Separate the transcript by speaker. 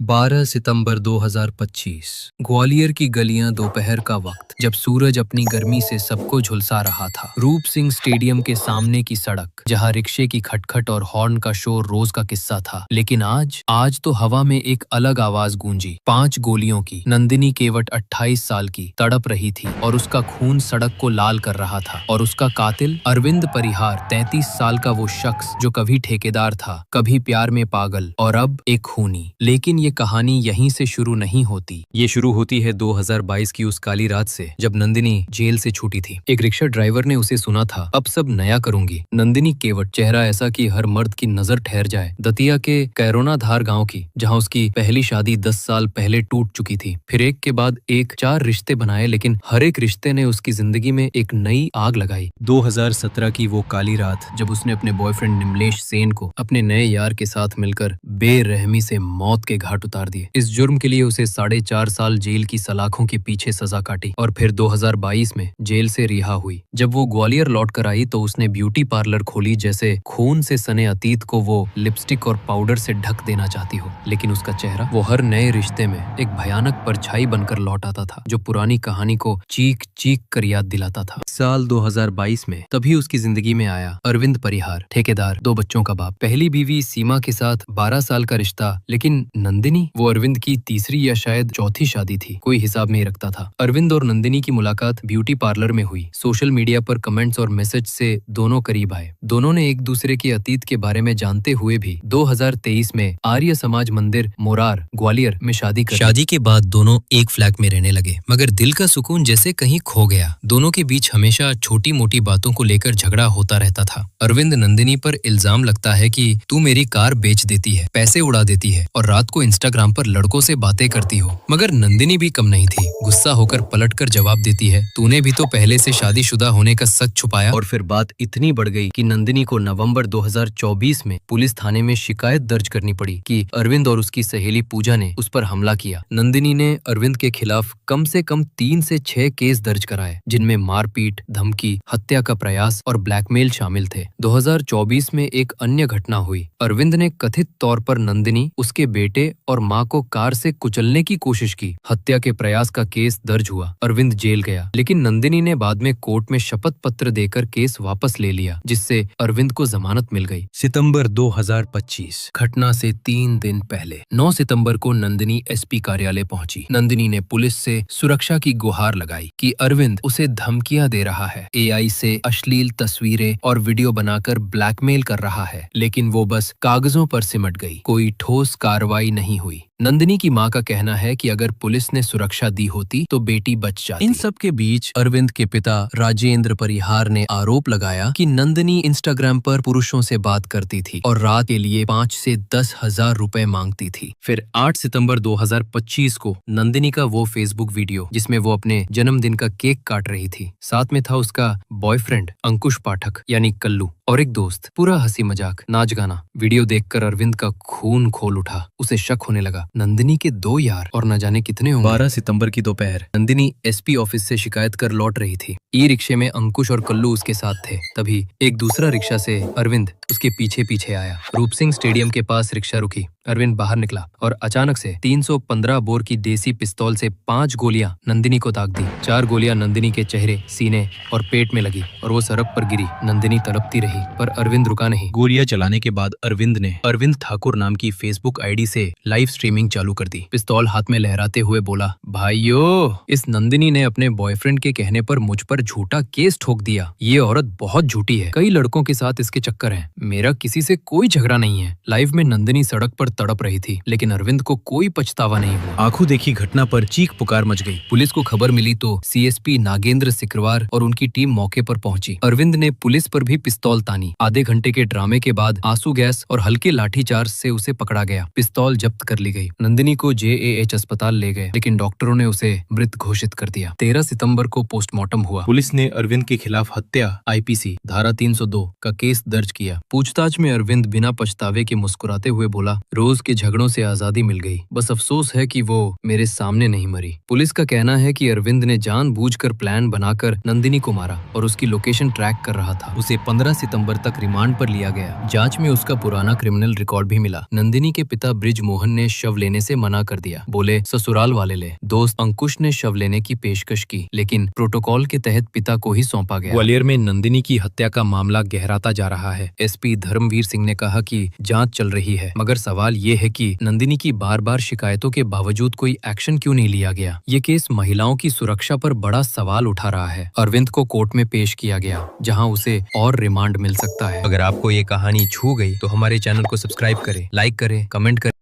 Speaker 1: 12 सितंबर 2025 ग्वालियर की गलियां दोपहर का वक्त जब सूरज अपनी गर्मी से सबको झुलसा रहा था। रूप सिंह स्टेडियम के सामने की सड़क जहां रिक्शे की खटखट और हॉर्न का शोर रोज का किस्सा था, लेकिन आज तो हवा में एक अलग आवाज गूंजी। 5 गोलियों की। नंदिनी केवट 28 साल की तड़प रही थी और उसका खून सड़क को लाल कर रहा था। और उसका कातिल अरविंद परिहार, 33 साल का वो शख्स जो कभी ठेकेदार था, कभी प्यार में पागल और अब एक खूनी। लेकिन ये कहानी यहीं से शुरू नहीं होती। ये शुरू होती है 2022 की उस काली रात से, जब नंदिनी जेल से छूटी थी। एक रिक्शा ड्राइवर ने उसे सुना था, अब सब नया करूंगी। नंदिनी केवट, चेहरा ऐसा कि हर मर्द की नजर ठहर जाए। दतिया के कैरोना धार गांव की, जहां उसकी पहली शादी 10 साल पहले टूट चुकी थी। फिर एक के बाद एक 4 रिश्ते बनाए, लेकिन हर एक रिश्ते ने उसकी जिंदगी में एक नई आग लगाई। 2017 की वो काली रात जब उसने अपने बॉयफ्रेंड निमलेश सेन को अपने नए यार के साथ मिलकर बेरहमी से मौत के घाट उतार दिए। इस जुर्म के लिए उसे 4.5 साल जेल की सलाखों के पीछे सजा काटी और फिर 2022 में जेल से रिहा हुई। जब वो ग्वालियर लौट कर आई तो उसने ब्यूटी पार्लर खोली, जैसे खून से सने अतीत को वो लिपस्टिक और पाउडर से ढक देना चाहती हो। लेकिन उसका चेहरा वो हर नए रिश्ते में एक भयानक परछाई बनकर लौट आता था, जो पुरानी कहानी को चीख चीख कर याद दिलाता था। साल 2022 में तभी उसकी जिंदगी में आया अरविंद परिहार, ठेकेदार, 2 बच्चों का बाप। पहली बीवी सीमा के साथ 12 साल का रिश्ता, लेकिन नंदिनी, वो अरविंद की तीसरी या शायद चौथी शादी थी, कोई हिसाब नहीं रखता था। अरविंद और नंदिनी की मुलाकात ब्यूटी पार्लर में हुई। सोशल मीडिया पर कमेंट्स और मैसेज से दोनों करीब आए। दोनों ने एक दूसरे के अतीत के बारे में जानते हुए भी 2023 में आर्य समाज मंदिर मोरार, ग्वालियर में शादी के बाद दोनों एक फ्लैट में रहने लगे, मगर दिल का सुकून जैसे कहीं खो गया। दोनों के बीच हमेशा छोटी मोटी बातों को लेकर झगड़ा होता रहता था। अरविंद नंदिनी पर इल्जाम लगता है कि तू मेरी कार बेच देती है, पैसे उड़ा देती है और रात को इंस्टाग्राम पर लड़कों से बातें करती हो। मगर नंदिनी भी कम नहीं थी, गुस्सा होकर पलटकर जवाब देती है, तूने भी तो पहले से शादीशुदा होने का सच छुपाया। और फिर बात इतनी बढ़ गई कि नंदिनी को नवंबर 2024 में पुलिस थाने में शिकायत दर्ज करनी पड़ी कि अरविंद और उसकी सहेली पूजा ने उस पर हमला किया। नंदिनी ने अरविंद के खिलाफ कम से कम 3 से 6 केस दर्ज कराए, जिनमें मारपीट, धमकी, हत्या का प्रयास और ब्लैकमेल शामिल थे। 2024 में एक अन्य घटना हुई। अरविंद ने कथित तौर पर नंदिनी, उसके बेटे और मां को कार से कुचलने की कोशिश की। हत्या के प्रयास का केस दर्ज हुआ। अरविंद जेल गया, लेकिन नंदिनी ने बाद में कोर्ट में शपथ पत्र देकर केस वापस ले लिया, जिससे अरविंद को जमानत मिल गई। सितंबर 2025, घटना से 3 दिन पहले 9 सितंबर को नंदिनी एसपी कार्यालय पहुंची। नंदिनी ने पुलिस से सुरक्षा की गुहार लगाई कि अरविंद उसे धमकियां दे रहा है, एआई से अश्लील तस्वीरें और वीडियो बनाकर ब्लैकमेल कर रहा है, लेकिन वो बस कागजों पर सिमट गई। कोई ठोस कार्रवाई नहीं हुई। नंदिनी की मां का कहना है कि अगर पुलिस ने सुरक्षा दी होती तो बेटी बच जाती। इन सब के बीच अरविंद के पिता राजेंद्र परिहार ने आरोप लगाया कि नंदिनी इंस्टाग्राम पर पुरुषों से बात करती थी और रात के लिए 5 से 10 हजार रुपए मांगती थी। फिर 8 सितंबर 2025 को नंदिनी का वो फेसबुक वीडियो जिसमें वो अपने जन्मदिन का केक काट रही थी, साथ में था उसका बॉयफ्रेंड अंकुश पाठक यानी कल्लू और एक दोस्त। पूरा हंसी मजाक, नाच गाना। वीडियो देखकर अरविंद का खून खोल उठा। उसे शक होने लगा, नंदिनी के 2 यार और न जाने कितने होंगे। 12 सितंबर की दोपहर नंदिनी एसपी ऑफिस से शिकायत कर लौट रही थी। ई रिक्शे में अंकुश और कल्लू उसके साथ थे। तभी एक दूसरा रिक्शा से अरविंद उसके पीछे पीछे आया। रूप सिंह स्टेडियम के पास रिक्शा रुकी। अरविंद बाहर निकला और अचानक से 315 बोर की देसी पिस्तौल से 5 गोलियां नंदिनी को दाग दी। 4 गोलियां नंदिनी के चेहरे, सीने और पेट में लगी और वो सड़क पर गिरी। नंदिनी तड़पती रही, पर अरविंद रुका नहीं। गोलियां चलाने के बाद अरविंद ने अरविंद ठाकुर नाम की फेसबुक आईडी से लाइव स्ट्रीमिंग चालू कर दी। पिस्तौल हाथ में लहराते हुए बोला, भाइयों, इस नंदिनी ने अपने बॉयफ्रेंड के कहने पर मुझ पर झूठा केस ठोक दिया। ये औरत बहुत झूठी है। कई लड़कों के साथ इसके चक्कर हैं। मेरा किसी से कोई झगड़ा नहीं है। लाइव में नंदिनी सड़क पर तड़प रही थी, लेकिन अरविंद को कोई पछतावा नहीं हुआ। आंखों देखी घटना पर चीख पुकार मच गई। पुलिस को खबर मिली तो सीएसपी नागेंद्र सिकरवार और उनकी टीम मौके पर पहुंची। अरविंद ने पुलिस पर भी पिस्तौल तानी। आधे घंटे के ड्रामे के बाद आंसू गैस और हल्के लाठीचार्ज से उसे पकड़ा गया। पिस्तौल जब्त कर ली गई। नंदिनी को जेएएच अस्पताल ले गए, लेकिन डॉक्टरों ने उसे मृत घोषित कर दिया। 13 सितंबर को पोस्टमार्टम हुआ। पुलिस ने अरविंद के खिलाफ हत्या आईपीसी धारा 302 का केस दर्ज किया। पूछताछ में अरविंद बिना पछतावे के मुस्कुराते हुए बोला, रोज के झगड़ों से आजादी मिल गई। बस अफसोस है कि वो मेरे सामने नहीं मरी। पुलिस का कहना है कि अरविंद ने जानबूझकर प्लान बनाकर नंदिनी को मारा और उसकी लोकेशन ट्रैक कर रहा था। उसे 15 सितंबर तक रिमांड पर लिया गया। जांच में उसका पुराना क्रिमिनल रिकॉर्ड भी मिला। नंदिनी के पिता ब्रिज मोहन ने शव लेने से मना कर दिया। बोले ससुराल वाले ले। दोस्त अंकुश ने शव लेने की पेशकश की, लेकिन प्रोटोकॉल के तहत पिता को ही सौंपा गया। ग्वालियर में नंदिनी की हत्या का मामला गहराता जा रहा है। एसपी धर्मवीर सिंह ने कहा कि जांच चल रही है, मगर सवाल ये है कि नंदिनी की बार बार शिकायतों के बावजूद कोई एक्शन क्यों नहीं लिया गया। ये केस महिलाओं की सुरक्षा पर बड़ा सवाल उठा रहा है। अरविंद को कोर्ट में पेश किया गया, जहां उसे और रिमांड मिल सकता है। अगर आपको ये कहानी छू गई तो हमारे चैनल को सब्सक्राइब करें, लाइक करें, कमेंट करें।